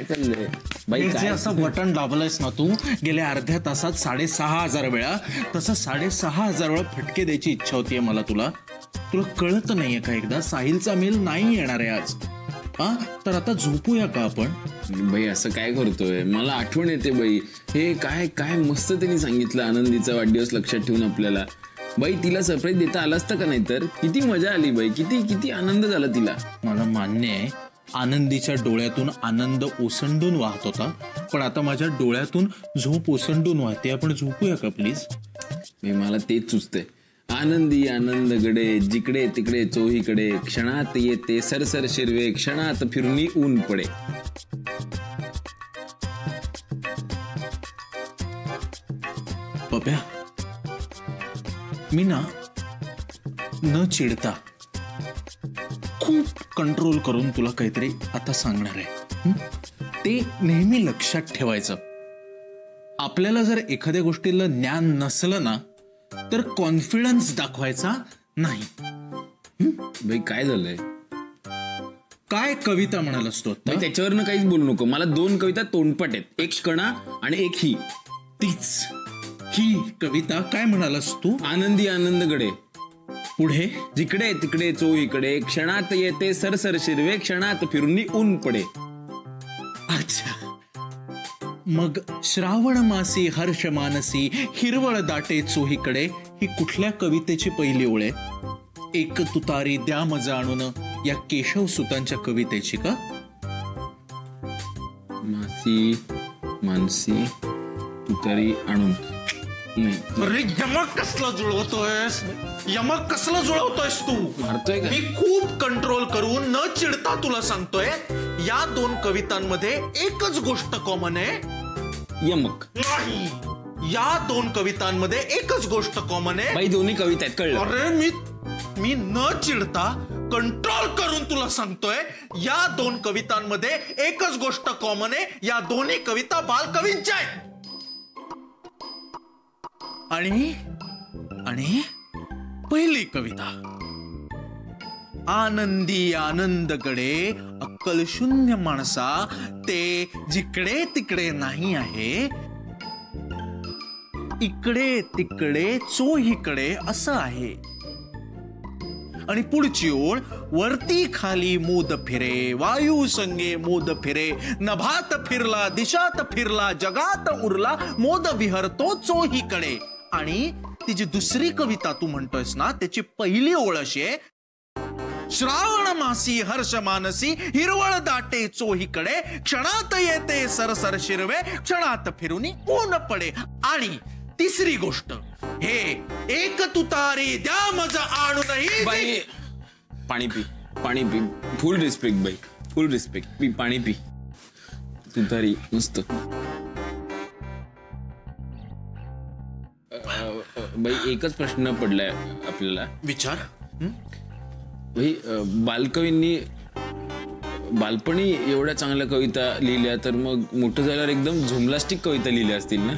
काय चाललंय बाई? जे असं बटन दाबलंयस ना तू गेल्या अर्ध्या तासात 6,500 वेळा, तसं 6,500 वेळा फटके द्यायची इच्छा होतीये मला तुला. तुला कळत नाहीये का एकदा साहिलचा मेल नाही येणार आहे आज? हा तर आता झोपूया का आपण? बाई असं काय करतोय? मला आठवण येते बाई. हे काय काय मस्त त्यांनी सांगितलं, आनंदीचा वाढदिवस लक्षात ठेवून आपल्याला. बाई तिला सरप्राईज देता आला असतं का? नाही तर किती मजा आली बाई, किती किती आनंद झाला तिला. मला मान्य आहे आनंदीच्या डोळ्यातून आनंद ओसंडून वाहत होता, पण आता माझ्या डोळ्यातून झोप ओसंडून वाहते. आपण झोपूया का प्लीज? मला तेच सुचतंय. आनंदी आनंद गडे, जिकडे तिकडे चोहीकडे, क्षणात येते सरसर शिरवे, क्षणात फिरुनी ऊन पडे. पप्या, मी ना न चिडता खूप कंट्रोल करून तुला काहीतरी आता सांगणार आहे. ते नेहमी लक्षात ठेवायचं. आपल्याला जर एखाद्या गोष्टीला ज्ञान नसलं ना तर कॉन्फिडन्स दाखवायचा नाही. बाई काय झालंय? काय कविता म्हणालास तू? त्याच्यावरनं काहीच बोलू नको. मला 2 कविता तोंडपट आहेत, एक कणा आणि एक ही. तीच ही कविता. काय म्हणालास तू? आनंदी आनंद गडे, पुढे जिकडे तिकडे चोहीकडे, क्षणात येते सरसर शिरवे, क्षणात फिरुनी ऊन पडे. अच्छा, मग श्रावण मासी हर्ष मानसी, हिरवळ दाटे चोहीकडे ही कुठल्या कवितेची पहिली ओळ आहे? एक तुतारी द्या मजा आणून या केशव सुतांच्या कवितेची का? मासी मानसी तुतारी आणून नाही. अरे यमक कसला जुळवतोयस? यमक कसला जुळवतोयस तू? मारतोय का? मी खूप कंट्रोल करून न चिडता तुला सांगतोय, या 2 कवितांमध्ये एकच गोष्ट कॉमन आहे. यमक नाही, या 2 कवितांमध्ये एकच गोष्ट कॉमन आहे. बाई दोन्ही कविता आहेत, कळलं? अरे मी न चिडता कंट्रोल करून तुला सांगतोय, या 2 कवितांमध्ये एकच गोष्ट कॉमन आहे. या दोन्ही कविता बालकवींच्या आहेत. आणि पहिली कविता, आनंदी आनंदकडे अक्कल शून्य माणसा, ते जिकडे तिकडे नाही आहे, इकडे तिकडे चोहीकडे असं आहे. आणि पुढची ओळ, वरती खाली मोद फिरे, वायू संगे मोद फिरे, नभात फिरला दिशात फिरला, जगात उरला मोद विहरतो चोहीकडे. आणि ती जी दुसरी कविता तू म्हणतोयस ना त्याची पहिली ओळ अशी आहे, श्रावण मासी हर्ष मानसी, हिरवळ दाटे चोहीकडे, क्षणात येते सरसर शिरवे, क्षणात फिरुनी ऊन पडे. आणि तिसरी गोष्ट, हे एक तुतारी द्या मजा आणूनही. बाई पाणी पी, पाणी पी. फुल रिस्पेक्ट बाई, फुल रिस्पेक्ट. पी पाणी पी. तुतारी मस्त. बाई एकच प्रश्न पडलाय आपल्याला. विचार. भाई बालकवींनी बालपणी एवढ्या चांगल्या कविता लिहिल्या, तर मग मोठं झाल्यावर एकदम झुमलास्टिक कविता लिहिल्या असतील ना?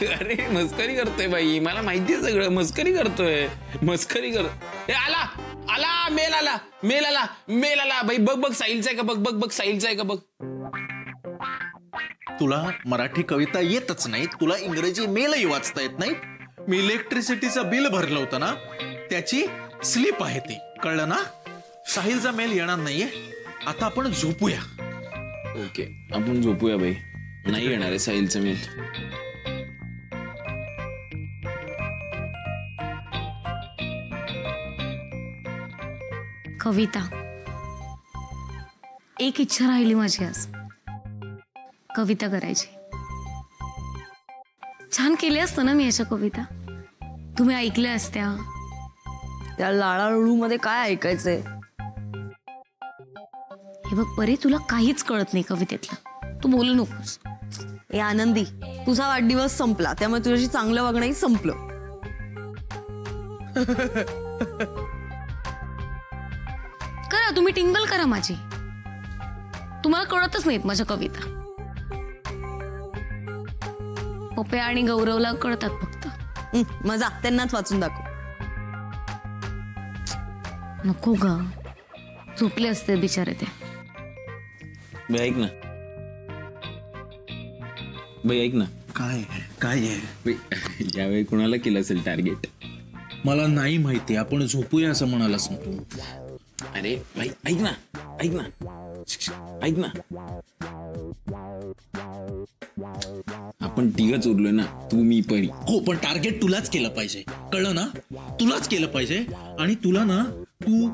अरे मस्करी करतोय बाई, मला माहितीये सगळं. मस्करी करतोय, मस्करी कर. आला आला मेल आला, मेल आला, मेल आला. बाई बघ बघ साहिलचा आहे का बघ, बघ बघ साहिलचा आहे का बघ. तुला मराठी कविता येतच नाही, तुला इंग्रजी मेलही वाचता येत नाही. मी इलेक्ट्रिसिटीचं बिल भरलं होतं ना, त्याची स्लिप आहे ती, कळलं ना? साहिलचा मेल येणार नाहीये. आता आपण झोपूया. ओके आपण झोपूया बाई. नाही येणार आहे साहिलचा मेल. कविता, एक इच्छा राहिली माझी आज, कविता करायची. छान केली असतं ना मी अशा कविता, तुम्ही ऐकल्या असत्या. त्या लाळाळू मध्ये काय ऐकायचंय? हे बघ परी, तुला काहीच कळत नाही कवितेतलं, तू बोलू नकोस. ए आनंदी, तुझा वाढदिवस संपला त्यामुळे तुझ्याशी चांगलं वागणंही संपलं. करा तुम्ही, टिंगल करा माझी. तुम्हाला कळतच नाहीत माझ्या कविता. पप्या आणि गौरवला कळतात फक्त. मजा त्यांनाच वाचून दाखव. नको ग, झोपले असते बिचारे ते. बाई ऐक ना, बाई ऐक ना, काय काय आहे? बाई यावेळी कोणाला केलं असेल टार्गेट? मला नाही माहिती. आपण झोपूया असं म्हणालास ना तू. अरे भाई ऐक ना, ऐक ना, ऐक ना, आपण तिघच उरलोय ना, तू मी परी. हो, पण टार्गेट तुलाच केलं पाहिजे, कळलं ना? तुलाच केलं पाहिजे. आणि तुला ना, तू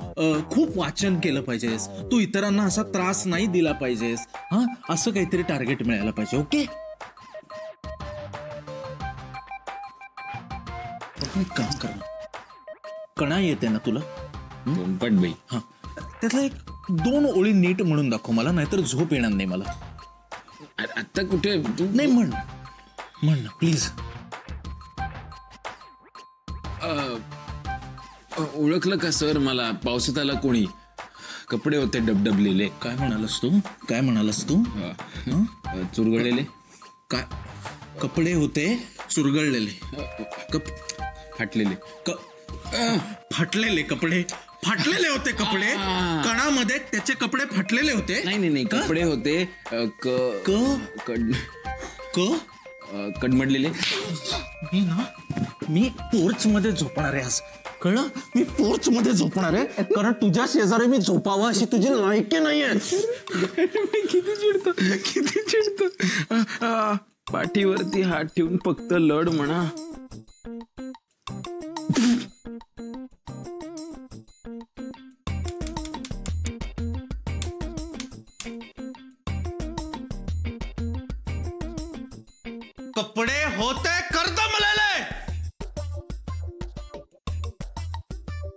खूप वाचन केलं पाहिजेस. तू इतरांना असा त्रास नाही दिला पाहिजेस. हा, असं काहीतरी टार्गेट मिळायला पाहिजे. ओके, काम कर. कणा येते ना तुला? पट बाई. हा, त्यातला एक 2 ओळी नीट म्हणून दाखव मला, नाहीतर झोप येणार नाही मला. आता कुठे तू? नाही, म्हण ना प्लीज. ओळखलं का सर मला? पावसात आला कोणी, कपडे होते डबडबलेले. काय म्हणालास तू? काय म्हणालास तू? चुरगळलेले. काय कपडे होते चुरगळलेले? फाटलेले. फाटलेले कपडे? फाटलेले होते कपडे? कणामध्ये त्याचे कपडे फाटलेले होते? नाही नाही नाही, कपडे होते कडमडलेले. मी पोर्च मध्ये झोपणार आहे आज, कळलं? मी पोर्च मध्ये झोपणार आहे, कारण तुझ्या शेजारी मी झोपावं अशी तुझी लायकी नाहीये. किती चिडतो, किती चिडतो. पाठीवरती हात ठेवून फक्त लढ म्हणा. कपडे होते कर्दमलेले.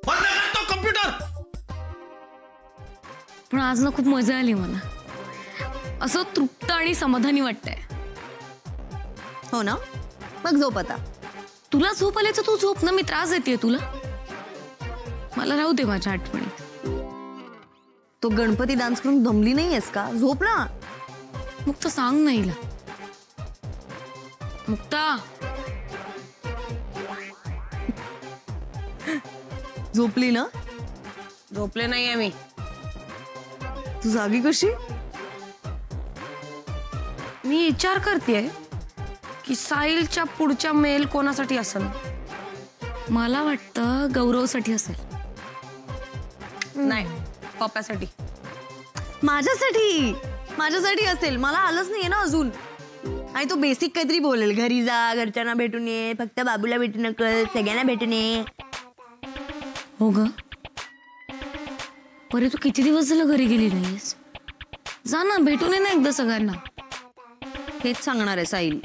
बंद कर तो कम्प्युटर. पण आज ना खूप मजा आली मला, असं तृप्त आणि समाधानी वाटतंय. हो ना, मग झोप आता. तुला झोप आली तर तू झोप ना, मी त्रास देते तुला. मला राहू दे माझ्या आठवणीत. तो गणपती डान्स करून दमली नाहीयेस का? झोप ना. मुक्ता सांग ना हिला. मुक्ता, झोपली ना? झोपले नाहीये मी. तू जागी कशी? मी विचार करतेय की साहिलच्या पुढच्या मेल कोणासाठी असेल. मला वाटतं गौरवसाठी असेल. नाही, पप्पासाठी. माझ्यासाठी. माझ्यासाठी असेल. मला आलंच नाहीये ना अजून. आणि तो बेसिक काहीतरी बोलेल, घरी जा, घरच्यांना भेटून ये, फक्त बाबूला भेटू नको, सगळ्यांना भेटून ये. हो ग, परे तू किती दिवस झालं घरी गेली नाहीस? जा ना, भेटून ये ना एकदा सगळ्यांना. हेच सांगणार आहे साहिल.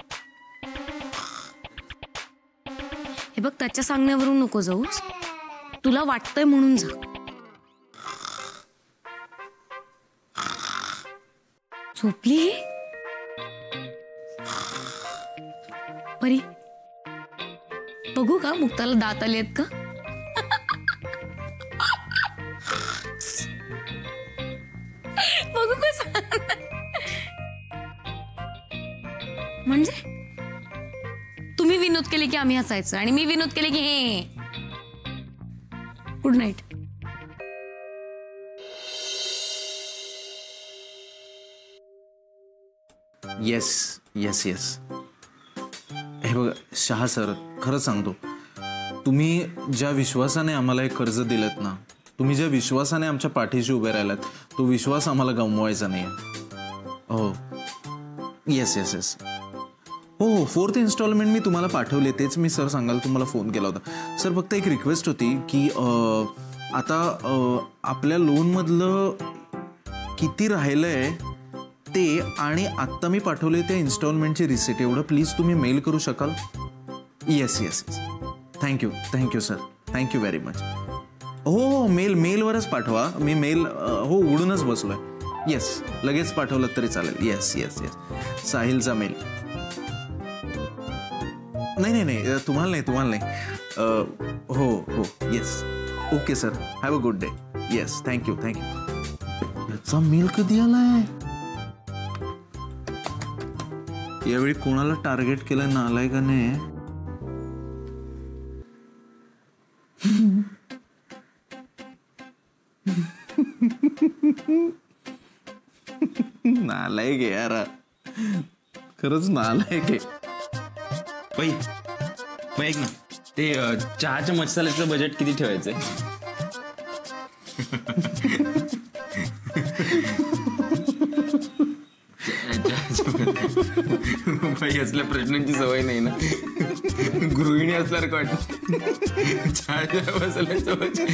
हे बघ, त्याच्या सांगण्यावरून नको जाऊस. तुला वाटतंय म्हणून जा. झोपली परी? बघू का मुक्ताला दात आले आहेत का? बघू कसं. म्हणजे तुम्ही विनोद केले की आम्ही हसायचं, आणि मी विनोद केले की हे. Good night. Yes yes yes. हे बघा शहा सर, खरं सांगतो, तुम्ही ज्या विश्वासाने आम्हाला हे कर्ज दिलं ना, तुम्ही ज्या विश्वासाने आमच्या पाठीशी उभे राहिलात, तो विश्वास आम्हाला गमवायचा नाही. हो येस येस येस. हो हो, 4th इन्स्टॉलमेंट मी तुम्हाला पाठवले, तेच मी सर सांगायला तुम्हाला फोन केला होता. सर फक्त एक रिक्वेस्ट होती की आता आपल्या लोनमधलं किती राहिलंय ते, आणि आत्ता मी पाठवले त्या इन्स्टॉलमेंटची रिसिट, एवढं प्लीज तुम्ही मेल करू शकाल? Yes yes yes. Thank you sir, thank you very much. हो मेलवरच पाठवा. मी मेल हो उघडूनच बसलोय. येस, लगेच पाठवलं तरी चालेल. Yes yes yes. साहिलचा मेल. नाही तुम्हाला नाही. हो हो yes. Okay sir, have a good day. Yes, thank you. याचा मेल कधी आलाय? यावेळी कोणाला टार्गेट केलं नालायकाने? नालायक आहे यार, खरंच नालायक आहे. बाई ऐक ना, ते चहाच्या मसाल्याचं बजेट किती ठेवायचंय? बाई असल्या प्रश्नांची सवय नाही ना, गृहिणी असल्यासारखं वाटत. चहाच्या मसाल्याचं बजेट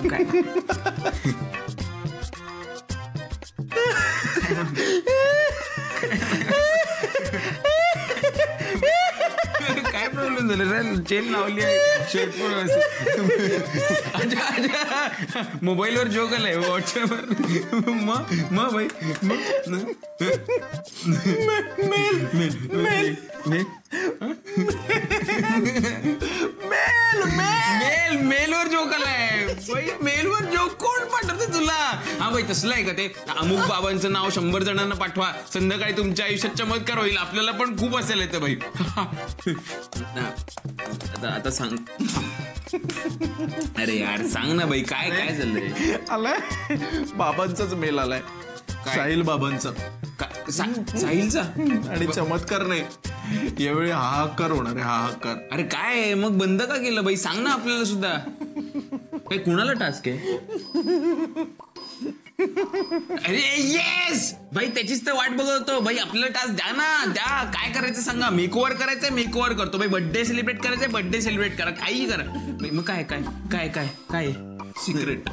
काय? काय प्रॉब्लेम झालं रे? चेन लावली आहे, शर्ट पण मोबाईलवर जोक आलाय व्हॉट्सअपवर. मग भाई मेलवर जोक आलाय. मेलवर जोक कोण पाठवते तुला? हा भाई तसलं आहे का ते? अमुक बाबांचं नाव 100 जणांना पाठवा, संध्याकाळी तुमच्या आयुष्यात चमत्कार होईल. आपल्याला पण खूप असेल येतं भाई. आता सांग. अरे यार सांग ना भाई, काय काय चाललंय? आलाय बाबांचाच मेल आलाय, साहिल बाबांचा. साहिलचा? आणि चमत्कार नाही, यावेळी हाहाकार होणार आहे, हाहाकार. अरे काय मग बंद का केलं भाई? सांग ना आपल्याला सुद्धा. काय कुणाला टास्क आहे? अरे येस भाई, त्याचीच तर वाट बघत होतो भाई. आपल्याला टास्क द्या ना, द्या. काय करायचं सांगा. मेकओव्हर करायचंय, मेकओव्हर करतो भाई. बर्थडे सेलिब्रेट करायचंय, बर्थडे सेलिब्रेट करा. काही करा. मग काय काय काय काय काय सिक्रेट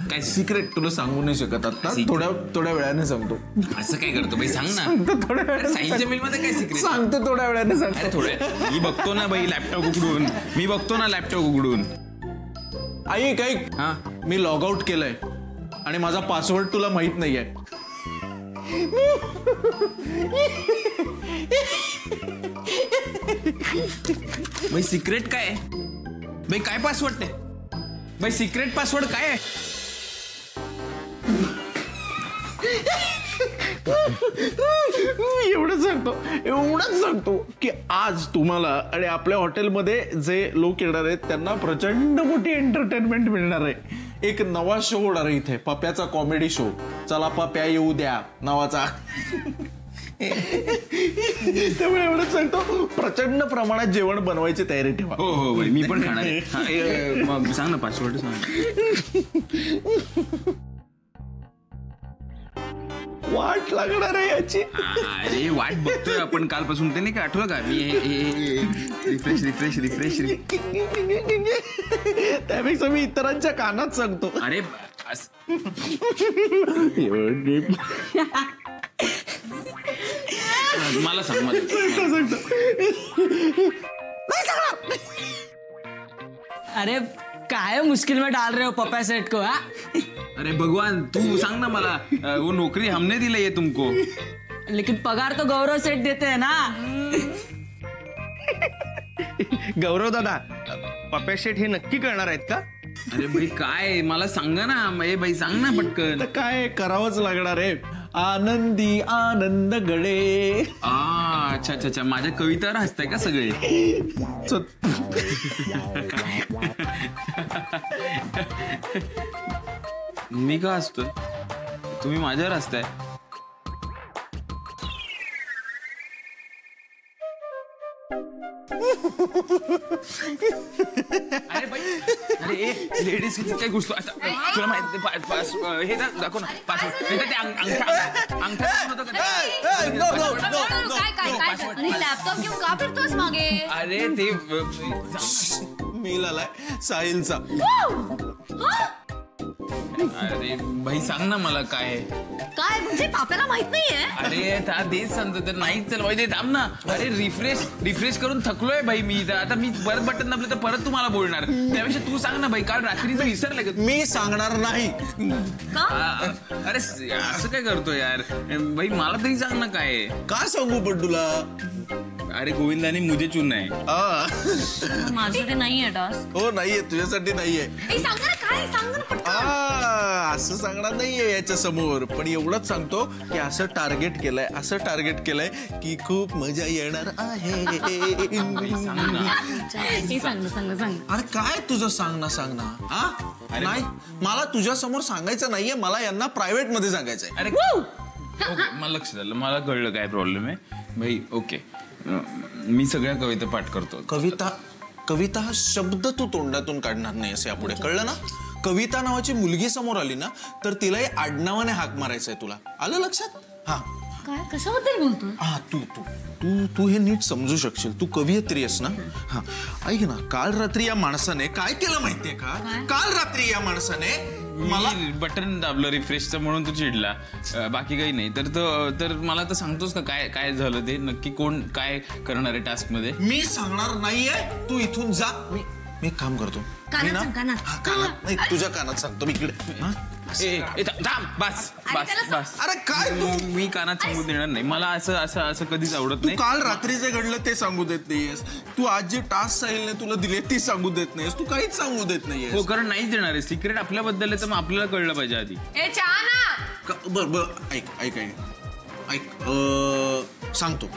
काय सिक्रेट तुला सांगू नाही शकत आता, थोड्या वेळाने सांगतो. असं काय करतो भाई? सांग ना. साहिलच्या मेल मध्ये काय सिक्रेट? सांगतो थोड्या वेळाने सांगतो. अरे थोड्या, मी बघतो ना भाई लॅपटॉप उघडून. लॅपटॉप उघडून. ऐक हा, मी लॉग आउट केलंय आणि माझा पासवर्ड तुला माहित नाहीये. भाई सिक्रेट काय आहे भाई? काय पासवर्ड आहे भाई? सिक्रेट पासवर्ड काय आहे? एवढंच सांगतो की आज तुम्हाला आणि आपल्या हॉटेलमध्ये जे लोक येणार आहेत त्यांना प्रचंड मोठी एंटरटेनमेंट मिळणार आहे. एक नवा शो होणार आहे इथे, पप्याचा कॉमेडी शो. चला पप्या येऊ द्या नावाचा. त्यामुळे एवढंच सांगतो, प्रचंड प्रमाणात जेवण बनवायची तयारी ठेवा. हो भाई, मी पण खाणार आहे. मग सांग ना पासवर्ड सांग. वाट लागणार आहे याची. अरे वाट बघतोय आपण कालपासून. ते नाही का आठवलं का? मी रिफ्रेश. त्यापेक्षा मी इतरांच्या कानात सांगतो. अरे मला सांग. अरे काय मुश्किल में डाल रहे हो पप्पा सेठ को? हा? अरे भगवान, तू सांग ना मला. वो नौकरी हमने दिलाई है तुमको. लेकिन पगार तो गौरव सेठ देते हैं ना. गौरव दादा, पप्या शेठ हे नक्की करणार आहेत का? अरे भाई काय, मला सांगा ना. भाई सांग ना पटकन. तर काय करावंच लागणार आहे. आनंदी आनंद गडे. अच्छा. माझ्या कवितावर हसताय का सगळे? मी का हसतोय? तुम्ही माझ्यावर हसताय. अरे भाई, अरे लेडीज काय घुसतो आता? तुला माहिती हे दाखव ना पासवर्ड. अंगठा लॅपटॉप घेऊन का फिरतोस मागे? अरे ते मेल आलाय साहिलचा. अरे भाई सांग ना मला काय काय म्हणजे पाप्याला माहित नाहीये? अरे तेच सांगतो तर नाही. चल भाई थांब ना. अरे रिफ्रेश करून थकलोय भाई मी. आता मी परत बटन दाबलं तर परत तुम्हाला बोलणार. त्यापेक्षा तू सांग ना भाई. काल रात्री विसरलं का? मी सांगणार नाही. अरे असं काय करतो यार भाई? मला तरी सांग ना काय. का सांगू पण तुला? अरे गोविंदाने मुझे चुनना है. माझ्यासाठी नाहीये टास्क. हो नाहीये, तुझ्यासाठी नाहीये. सांग ना काय, सांग ना पटकन. असं सांगणार नाहीये याच्या समोर, पण एवढंच सांगतो की असं टार्गेट केलंय की खूप मजा येणार आहे. अरे काय तुझं सांग ना हा? नाही, मला तुझ्या समोर सांगायचं नाहीये, मला यांना प्रायव्हेट मध्ये सांगायचंय. अरे ओके, मला लक्षात आलं, मला कळलं काय प्रॉब्लेम आहे भाई. ओके, मी सगळ्या कविता पाठ करतो. कविता हा शब्द तू तोंडातून काढणार नाही असं यापुढे कळलं ना. कविता नावाची मुलगी समोर आली ना तर तिलाही आडनावाने हाक मारायचंय. तुला आलं लक्षात? हा, काय कशाबद्दल बोलतो? हा, तू तू तू तू हे नीट समजू शकशील. तू कवयित्री आहेस ना. हा, ऐक ना, काल रात्री या माणसाने काय केलं माहितीये का? काल रात्री या माणसाने मला बटन दाबलं रिफ्रेशचं म्हणून तू चिडला, बाकी काही नाही. तर मला तर सांगतोस का काय काय झालं ते नक्की? कोण काय करणार आहे टास्क मध्ये? मी सांगणार नाहीये, तू इथून जा. मी काम करतो. कानात नाही, तुझ्या कानात सांगतो मी इकडे. बस. अरे काय तू? मी कानात सांगू देणार नाही. मला असं कधीच आवडत नाही. काल रात्री जे घडलं ते सांगू देत नाहीयेस. तू आज जे टास्क साहिलने तुला दिले ती सांगू देत नाहीयेस. तू काहीच सांगू देत नाहीयेस. हो, कारण नाहीच देणार आहे. सिक्रेट आपल्याबद्दल आहे तर मग आपल्याला कळलं पाहिजे आधी. बर ऐक सांगतो.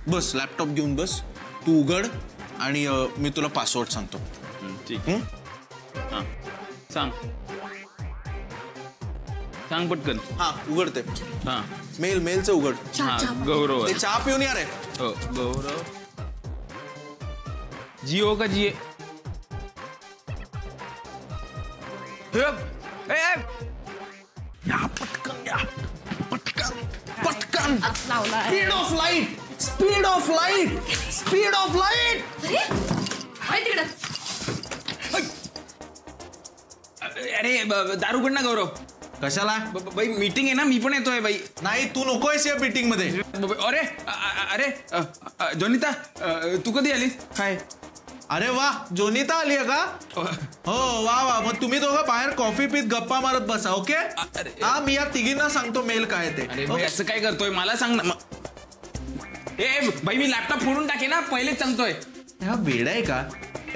बस, लॅपटॉप घेऊन बस, तू उघड आणि मी तुला पासवर्ड सांगतो. ठीक. हा, सांग पटकन. हा, उघडते. हा, मेलचं उघड. हा, गौरव. ते चहा पिऊन या रे. हो, गौरव. जिओ का जिए? पटकन. Speed of light. अरे दारू पण ना गौरव. कशाला? बाई मीटिंग आहे ना, मी पण येतोय बाई. नाही, तू नकोयस या मीटिंग मध्ये. अरे जोनिता, तू कधी आलीस? काय? अरे वा, जोनिता आली आहे का? हो, वा. मग तुम्ही दोघं बाहेर कॉफी पीत गप्पा मारत बसा. ओके. हा, मी या तिघींना सांगतो मेल काय ते. अरे भाई, असं काय करतोय? मला सांग ना. ए भाई, मी लॅपटॉप फोडून टाके ना, पहिलेच सांगतोय. हा वेड आहे का?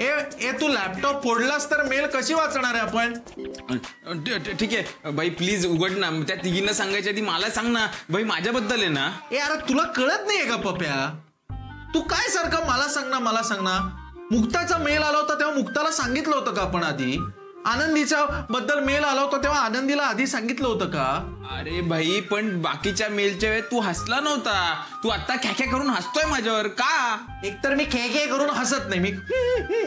ए तू लॅपटॉप फोडलास तर मेल कशी वाचणार आहे आपण? ठीक आहे भाई, प्लीज उघड ना. त्या तिघींना सांगायच्या आधी मला सांग ना भाई, माझ्याबद्दल आहे ना. अरे तुला कळत नाहीये का पप्या? तू काय सारखं मला सांग ना. मुक्ताचा मेल आला होता तेव्हा मुक्ताला सांगितलं होतं का आपण आधी? आनंदीच्या बद्दल मेल आला होता तेव्हा आनंदीला आधी सांगितलं होतं का? अरे भाई, पण बाकीच्या मेलच्या वेळेत तू हसला नव्हता. तू आता ख्याख्या करून हसतोय माझ्यावर का? एकतर मी खे करून हसत नाही, मी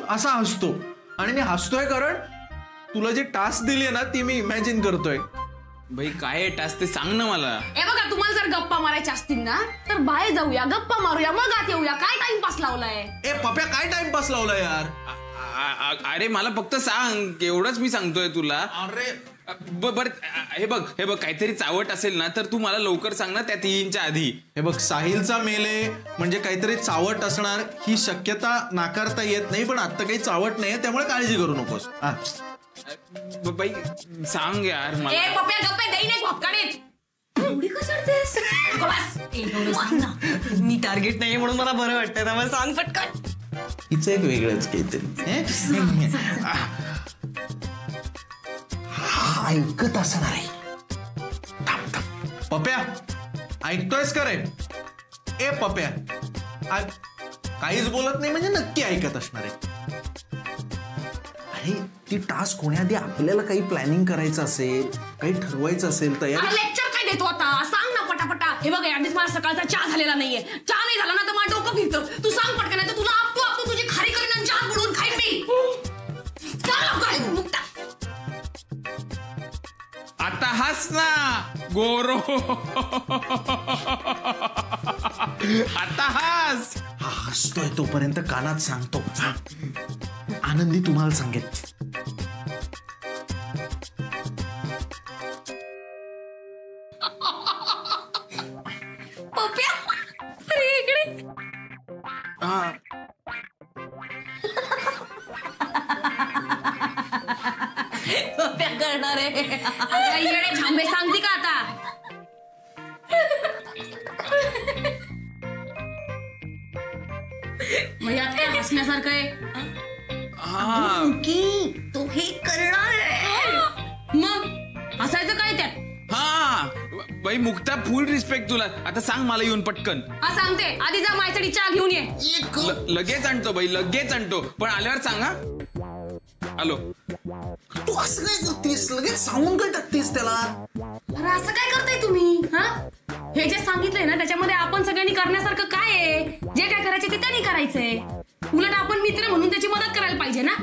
असा हसतो. आणि मी हसतोय कारण तुला जी टास्क दिली आहे ना ती मी इमॅजिन करतोय. भाई काय टास्क ते सांग ना मला. बघा, तुम्हाला जर गप्पा मारायच्या असतील ना तर बाहेर जाऊया, गप्पा मारूया, मग आत येऊया. काय टाइमपास लावलाय? पप्या, काय टाइमपास लावलाय यार? अरे मला फक्त सांग, एवढंच मी सांगतोय तुला. अरे बर, हे बघ काहीतरी चावट असेल ना तर तू मला लवकर सांग ना, त्या तिघींच्या आधी. हे बघ, साहिलचा मेल आहे म्हणजे काहीतरी चावट असणार ही शक्यता नाकारता येत नाही, पण आता काही चावट नाही त्यामुळे काळजी करू नकोस. बाई सांग यार मला. मी टार्गेट नाही म्हणून मला बरं वाटतं. त्यामुळे सांग पटकन. हिचं एक वेगळंच काहीतरी ऐकत असणार आहे. पप्या, ऐकतोयस का रे? पप्या, काहीच बोलत नाही म्हणजे नक्की ऐकत असणार आहे. अरे ती टास्क होण्याआधी आपल्याला काही प्लॅनिंग करायचं असेल, काही ठरवायचं असेल, तयारी. लेक्चर काय देतो आता? सांग ना पटापटा. हे बघ, आधीच मला सकाळचा चहा झालेला नाहीये. चहा नाही झाला ना तर मला डोकं फिरतं. तू सांग पटकन, नाही तर तुला आपतो तुझी खारी करीन आणि चहा बुडवून खाईन मी. मुक्ता, आता हस ना गोरो. आता हस. हसतोय तोपर्यंत कानात सांगतो. आनंदी तुम्हाला सांगेल. करणार आहे थांबे, सांगते का आता? मग यात काय हसण्यासारखं आहे? तो हे करणार आहे. मग बाई मुक्ता फुल रिस्पेक्ट तुला. आता सांग मला येऊन पटकन. हा सांगते, आधी जा माझ्यासाठी चहा घेऊन ये. लगेच आणतो बाई, लगेच आणतो, पण आल्यावर सांगा. आलो. तू असं काय करतेस, लगेच सांगून काय टाकतेस त्याला? अरे असं काय करताय तुम्ही? हा, हे जे सांगितलंय ना त्याच्यामध्ये आपण सगळ्यांनी करण्यासारखं काय आहे? जे काय करायचे ते त्यांनी करायचंय. उलट आपण मित्र म्हणून त्याची मदत करायला पाहिजे ना.